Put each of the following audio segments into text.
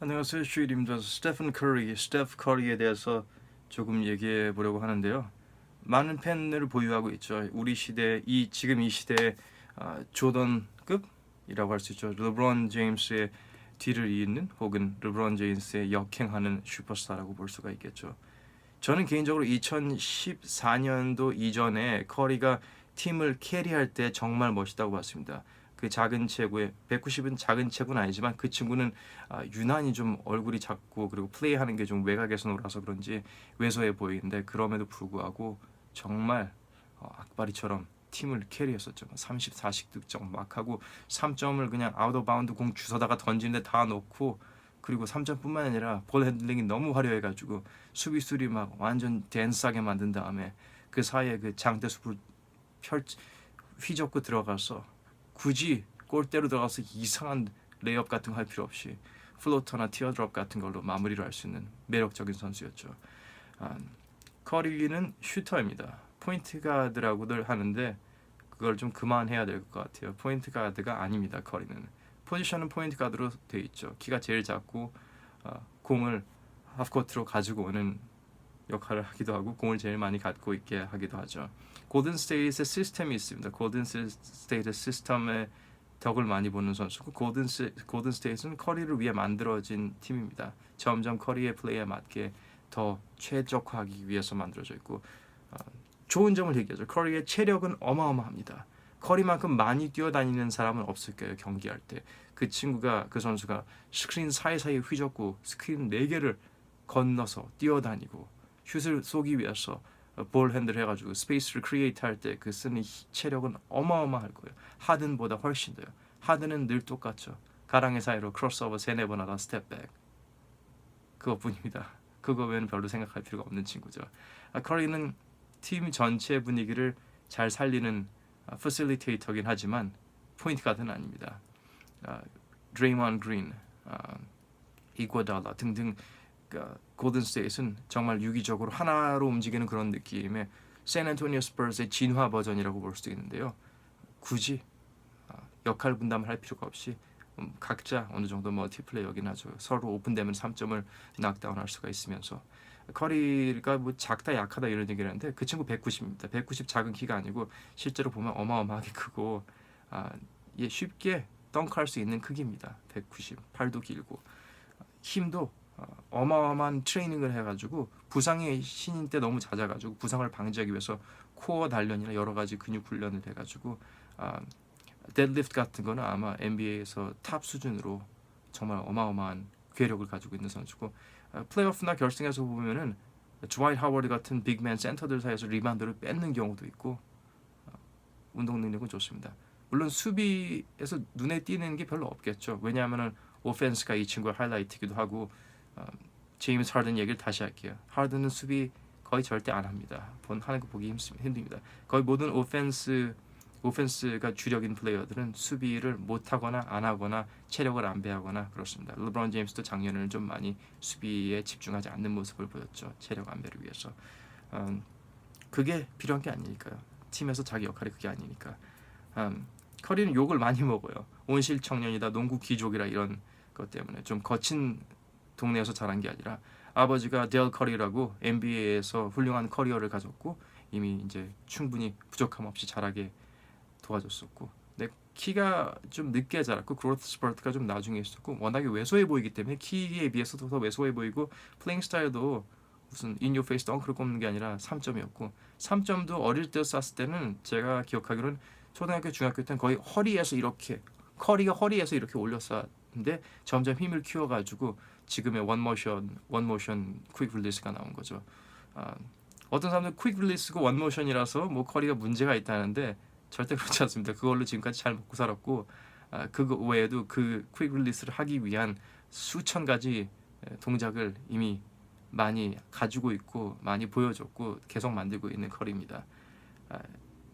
안녕하세요. 슈일입니다. 스테프 커리에 대해서 조금 얘기해 보려고 하는데요. 많은 팬을 보유하고 있죠. 우리 시대 지금 이 시대의 조던급이라고 할 수 있죠. 르브론 제임스의 뒤를 잇는 혹은 르브론 제임스의 역행하는 슈퍼스타라고 볼 수가 있겠죠. 저는 개인적으로 2014년도 이전에 커리가 팀을 캐리할 때 정말 멋있다고 봤습니다. 그 작은 체구에 190은 작은 체구는 아니지만 그 친구는 유난히 좀 얼굴이 작고 그리고 플레이하는 게 좀 외곽에서 놀아서 그런지 왜소해 보이는데 그럼에도 불구하고 정말 악바리처럼 팀을 캐리했었죠. 30, 40득점 막 하고 3점을 그냥 아웃 오브 바운드 공 주워다가 던지는데 다 넣고 그리고 3점뿐만 아니라 볼 핸들링이 너무 화려해가지고 수비수리 막 완전 댄스하게 만든 다음에 그 사이에 그 장대숲을 휘젓고 들어가서 굳이 골대로 들어가서 이상한 레이업 같은 거 할 필요 없이 플로터나 티어드롭 같은 걸로 마무리를 할 수 있는 매력적인 선수였죠. 아, 커리는 슈터입니다. 포인트 가드라고들 하는데 그걸 좀 그만해야 될 것 같아요. 포인트 가드가 아닙니다. 커리는 포지션은 포인트 가드로 돼 있죠. 키가 제일 작고 공을 하프코트로 가지고 오는 역할을 하기도 하고 공을 제일 많이 갖고 있게 하기도 하죠. 골든 스테이트의 시스템이 있습니다. 골든 스테이트 시스템의 덕을 많이 보는 선수고 골든 스테이트는 커리를 위해 만들어진 팀입니다. 점점 커리의 플레이에 맞게 더 최적화하기 위해서 만들어져 있고 좋은 점을 얘기하죠. 커리의 체력은 어마어마합니다. 커리만큼 많이 뛰어다니는 사람은 없을 거예요. 경기할 때. 그 선수가 스크린 사이사이 휘젓고 스크린 4개를 건너서 뛰어다니고 슛을 쏘기 위해서 볼 핸들 해가지고 스페이스를 크리에이트 할 때 그 쓰는 체력은 어마어마할 거예요. 하든보다 훨씬 더요. 하든은 늘 똑같죠. 가랑의 사이로 크로스오버 3-4번 하다 스텝백. 그것뿐입니다. 그거 외에는 별로 생각할 필요가 없는 친구죠. 커리는 팀 전체 분위기를 잘 살리는 퍼실리테이터긴 하지만 포인트 가드는 아닙니다. 드레이먼 그린, 이과달라 등등 골든 스테이트는 정말 유기적으로 하나로 움직이는 그런 느낌의 샌안토니오 스퍼스의 진화 버전이라고 볼 수도 있는데요. 굳이 역할 분담을 할 필요가 없이 각자 어느 정도 멀티플레이어긴 하죠. 서로 오픈되면 3점을 낙다운할 수가 있으면서 커리가 뭐 작다 약하다 이런 얘기를 하는데 그 친구 190입니다. 190 작은 키가 아니고 실제로 보면 어마어마하게 크고 쉽게 덩크할 수 있는 크기입니다. 190 팔도 길고 힘도 어마어마한 트레이닝을 해가지고 부상의 신인 때 너무 잦아가지고 부상을 방지하기 위해서 코어 단련이나 여러 가지 근육 훈련을 해가지고 데드리프트 같은 거는 아마 NBA에서 탑 수준으로 정말 어마어마한 괴력을 가지고 있는 선수고 플레이오프나 결승에서 보면은 드와이트 하워드 같은 빅맨 센터들 사이에서 리바운드를 뺏는 경우도 있고 운동 능력은 좋습니다. 물론 수비에서 눈에 띄는 게 별로 없겠죠. 왜냐하면은 오펜스가 이 친구의 하이라이트이기도 하고 제임스 하든 얘기를 다시 할게요. 하든은 수비 거의 절대 안 합니다. 하는 거 보기 힘듭니다. 거의 모든 오펜스가 주력인 플레이어들은 수비를 못하거나 안 하거나 체력을 안 배하거나 그렇습니다. 르브론 제임스도 작년에는 좀 많이 수비에 집중하지 않는 모습을 보였죠. 체력 안배를 위해서. 그게 필요한 게 아니니까요. 팀에서 자기 역할이 그게 아니니까. 커리는 욕을 많이 먹어요. 온실 청년이다, 농구 귀족이라 이런 것 때문에 좀 거친 동네에서 자란 게 아니라 아버지가 데일 커리라고 NBA에서 훌륭한 커리어를 가졌고 이미 이제 충분히 부족함 없이 자라게 도와줬었고 근데 키가 좀 늦게 자랐고 그로스 스퍼트가 좀 나중에 있었고 워낙에 왜소해 보이기 때문에 키에 비해서도 더 왜소해 보이고 플레잉 스타일도 무슨 인유 페이스 덩크를 꼽는 게 아니라 3점이었고 3점도 어릴 때 쐈을 때는 제가 기억하기로는 초등학교 중학교 때는 거의 허리에서 이렇게 커리가 허리에서 이렇게 올렸었는데 점점 힘을 키워가지고 지금의 원모션 퀵 릴리스가 나온 거죠. 어떤 사람들은 퀵 릴리스고 원모션이라서 뭐 커리가 문제가 있다는데 절대 그렇지 않습니다. 그걸로 지금까지 잘 먹고 살았고 그거 외에도 그 퀵 릴리스를 하기 위한 수천 가지 동작을 이미 많이 가지고 있고 많이 보여줬고 계속 만들고 있는 커리입니다.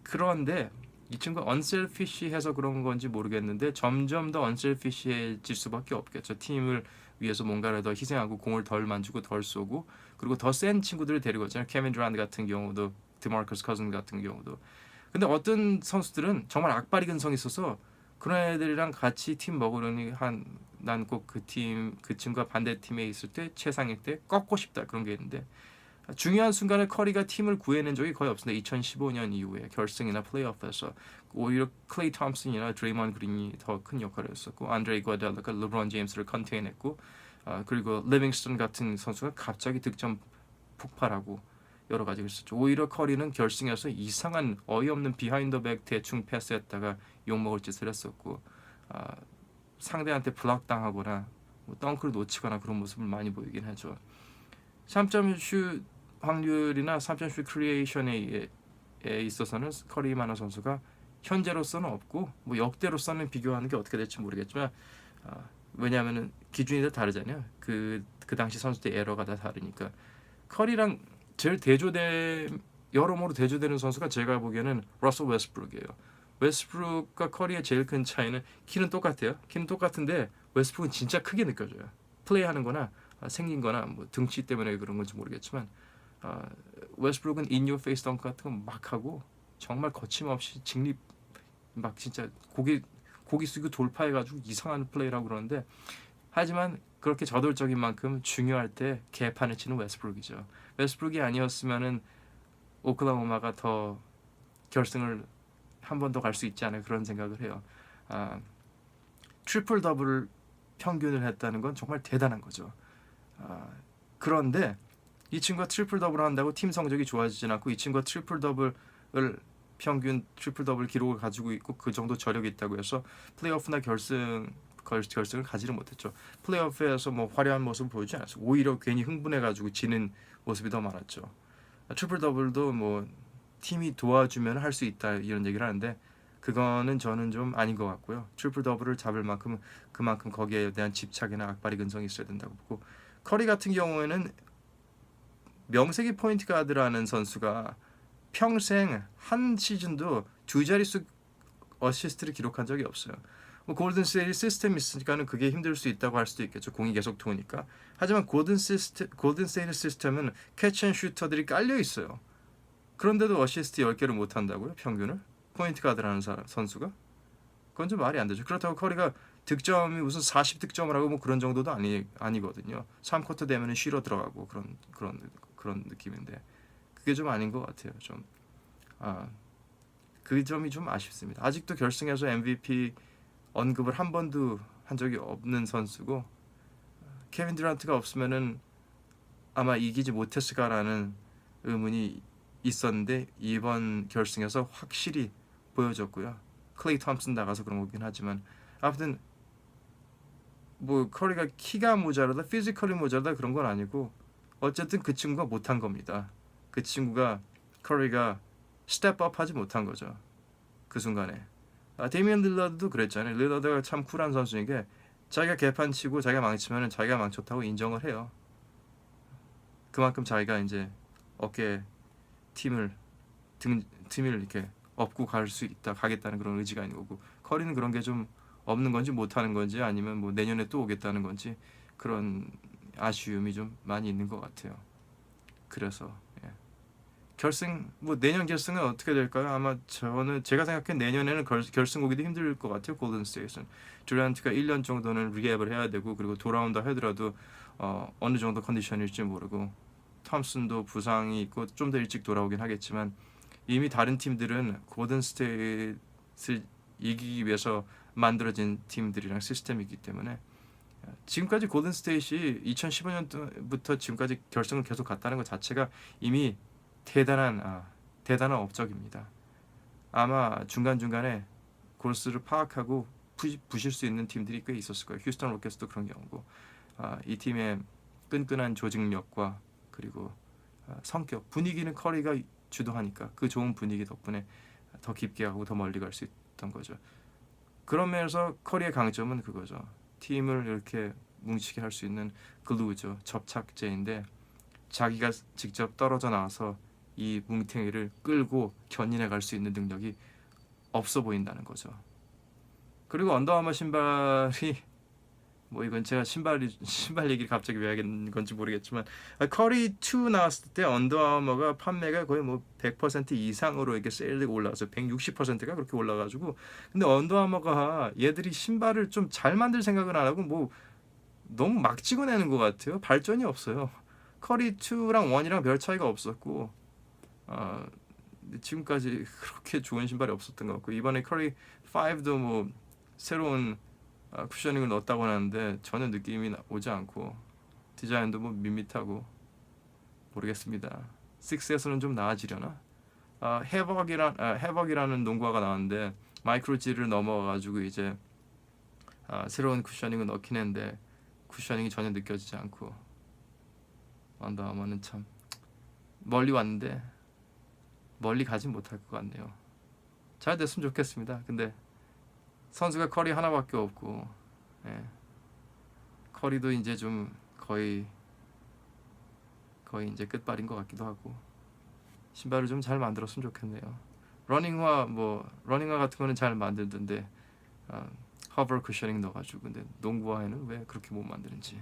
그런데 이 친구가 언셀피시해서 그런 건지 모르겠는데 점점 더 언셀피시해질 수밖에 없겠죠. 팀을 위해서 뭔가를 더 희생하고 공을 덜 만지고 덜 쏘고 그리고 더 센 친구들을 데리고 있잖아요. 케빈 듀란트 같은 경우도 드마커스 커즌 같은 경우도 근데 어떤 선수들은 정말 악바리 근성이 있어서 그런 애들이랑 같이 팀 먹으려니 난 꼭 그 친구가 반대 팀에 있을 때 최상일 때 꺾고 싶다 그런 게 있는데 중요한 순간에 커리가 팀을 구해낸 적이 거의 없습니다. 2015년 이후에 결승이나 플레이오프에서 오히려 클레이 톰슨이나 드레이먼 그린이 더 큰 역할을 했었고 안드레 이과달라가 르브론 제임스를 컨테인했고 그리고 리빙스턴 같은 선수가 갑자기 득점 폭발하고 여러 가지가 있었죠. 오히려 커리는 결승에서 이상한 어이없는 비하인드 백 대충 패스했다가 욕먹을 짓을 했었고 상대한테 블락 당하거나 뭐 덩크를 놓치거나 그런 모습을 많이 보이긴 하죠. 3점 슛 확률이나 3점 슛 크리에이션에 있어서는 커리만한 선수가 현재로서는 없고 뭐 역대로서는 비교하는 게 어떻게 될지 모르겠지만 왜냐하면은 기준이 다 다르잖아요. 그 당시 선수들 에러가 다 다르니까 커리랑 제일 여러모로 대조되는 선수가 제가 보기에는 러셀 웨스트브룩이에요. 웨스트브룩과 커리의 제일 큰 차이는 키는 똑같아요. 키는 똑같은데 웨스트브룩은 진짜 크게 느껴져요. 플레이하는 거나 생긴 거나 뭐 등치 때문에 그런 건지 모르겠지만 웨스트브룩은 in your face 덩크 같은 거 막 하고 정말 거침없이 직립 막 진짜 고기 숙이고 돌파해가지고 이상한 플레이를 하고 그러는데 하지만 그렇게 저돌적인 만큼 중요할 때 개판을 치는 웨스트브룩이죠. 웨스트브룩이 아니었으면은 오클라호마가 더 결승을 한 번 더 갈 수 있지 않을까 그런 생각을 해요. 트리플 더블을 평균을 했다는 건 정말 대단한 거죠. 그런데 이 친구가 트리플 더블을 한다고 팀 성적이 좋아지진 않고 이 친구가 평균 트리플 더블 기록을 가지고 있고 그 정도 저력이 있다고 해서 플레이오프나 결승을 가지를 못했죠. 플레이오프에서 뭐 화려한 모습을 보이지 않았어요. 오히려 괜히 흥분해가지고 지는 모습이 더 많았죠. 트리플 더블도 뭐 팀이 도와주면 할 수 있다 이런 얘기를 하는데 그거는 저는 좀 아닌 것 같고요. 트리플 더블을 잡을 만큼 그만큼 거기에 대한 집착이나 악바리 근성이 있어야 된다고 보고 커리 같은 경우에는 명색이 포인트 가드라는 선수가 평생 한 시즌도 두 자릿수 어시스트를 기록한 적이 없어요. 뭐 골든스테이트 시스템이 있으니까는 그게 힘들 수 있다고 할 수도 있겠죠. 공이 계속 도니까. 하지만 골든스테이트 시스템은 캐치 앤 슈터들이 깔려 있어요. 그런데도 어시스트 10개를 못 한다고요? 평균을? 포인트 가드라는 선수가? 그건 좀 말이 안 되죠. 그렇다고 커리가 득점이 무슨 40득점을 하고 뭐 그런 정도도 아니거든요. 3쿼터 되면은 쉬러 들어가고 그런 느낌인데 그게 좀 아닌 것 같아요. 그 점이 좀 아쉽습니다. 아직도 결승에서 MVP 언급을 한 번도 한 적이 없는 선수고 케빈 듀란트가 없으면은 아마 이기지 못했을까라는 의문이 있었는데 이번 결승에서 확실히 보여줬고요. 클레이 톰슨 나가서 그런 거긴 하지만 아무튼 뭐 커리가 키가 모자라다, 피지컬이 모자라다 그런 건 아니고 어쨌든 그 친구가 못한 겁니다. 그 친구가 커리가 스텝업하지 못한 거죠. 그 순간에. 데미안 릴러드도 그랬잖아요. 릴러드가 참 쿨한 선수인 게 자기가 개판 치고 자기가 망치면은 자기가 망쳤다고 인정을 해요. 그만큼 자기가 이제 어깨에 팀을 이렇게 업고 가겠다는 그런 의지가 있는 거고 커리는 그런 게 좀 없는 건지 못하는 건지 아니면 뭐 내년에 또 오겠다는 건지 그런 아쉬움이 좀 많이 있는 것 같아요. 그래서 결승 뭐 내년 결승은 어떻게 될까요? 아마 제가 생각해 내년에는 결승 오기도 힘들 것 같아요. 골든스테이트는 듀란트가 1년 정도는 리헵을 해야 되고 그리고 돌아온다 하더라도 어느 정도 컨디션일지 모르고 톰슨도 부상이 있고 좀 더 일찍 돌아오긴 하겠지만 이미 다른 팀들은 골든스테이트를 이기기 위해서 만들어진 팀들이랑 시스템이기 때문에 지금까지 골든스테이트이 2015년부터 지금까지 결승을 계속 갔다는 것 자체가 이미 대단한 업적입니다. 아마 중간중간에 골스를 파악하고 부실 수 있는 팀들이 꽤 있었을 거예요. 휴스턴 로켓츠도 그런 경우고 이 팀의 끈끈한 조직력과 그리고 성격, 분위기는 커리가 주도하니까 그 좋은 분위기 덕분에 더 깊게 하고 더 멀리 갈 수 있던 거죠. 그런 면에서 커리의 강점은 그거죠. 팀을 이렇게 뭉치게 할 수 있는 글루죠. 접착제인데 자기가 직접 떨어져 나와서 이 뭉탱이를 끌고 견인해 갈 수 있는 능력이 없어 보인다는 거죠. 그리고 언더아머 신발이 뭐 이건 제가 신발 얘기를 갑자기 왜 하는 건지 모르겠지만 커리 2 나왔을 때 언더아머가 판매가 거의 뭐 100% 이상으로 이렇게 세일되고 올라가서 160%가 그렇게 올라가지고 근데 언더아머가 얘들이 신발을 좀 잘 만들 생각은 안 하고 뭐 너무 막 찍어내는 것 같아요. 발전이 없어요. 커리 2랑 1이랑 별 차이가 없었고 지금까지 그렇게 좋은 신발이 없었던 것 같고 이번에 커리 5도 뭐 새로운 쿠셔닝을 넣었다고 하는데 전혀 느낌이 오지 않고 디자인도 뭐 밋밋하고 모르겠습니다. 6에서는 좀 나아지려나? 해벅이라는 농구화가 나왔는데 마이크로지를 넘어가가지고 이제 새로운 쿠셔닝을 넣긴 했는데 쿠셔닝이 전혀 느껴지지 않고 언더아머는 참 멀리 왔는데 멀리 가진 못할 것 같네요. 잘 됐으면 좋겠습니다. 근데 선수가 커리 하나밖에 없고 커리도 이제 좀 거의 이제 끝발인 것 같기도 하고 신발을 좀 잘 만들었으면 좋겠네요. 러닝화 같은 거는 잘 만들던데 허버 쿠셔닝 넣어가지고 근데 농구화에는 왜 그렇게 못 만드는지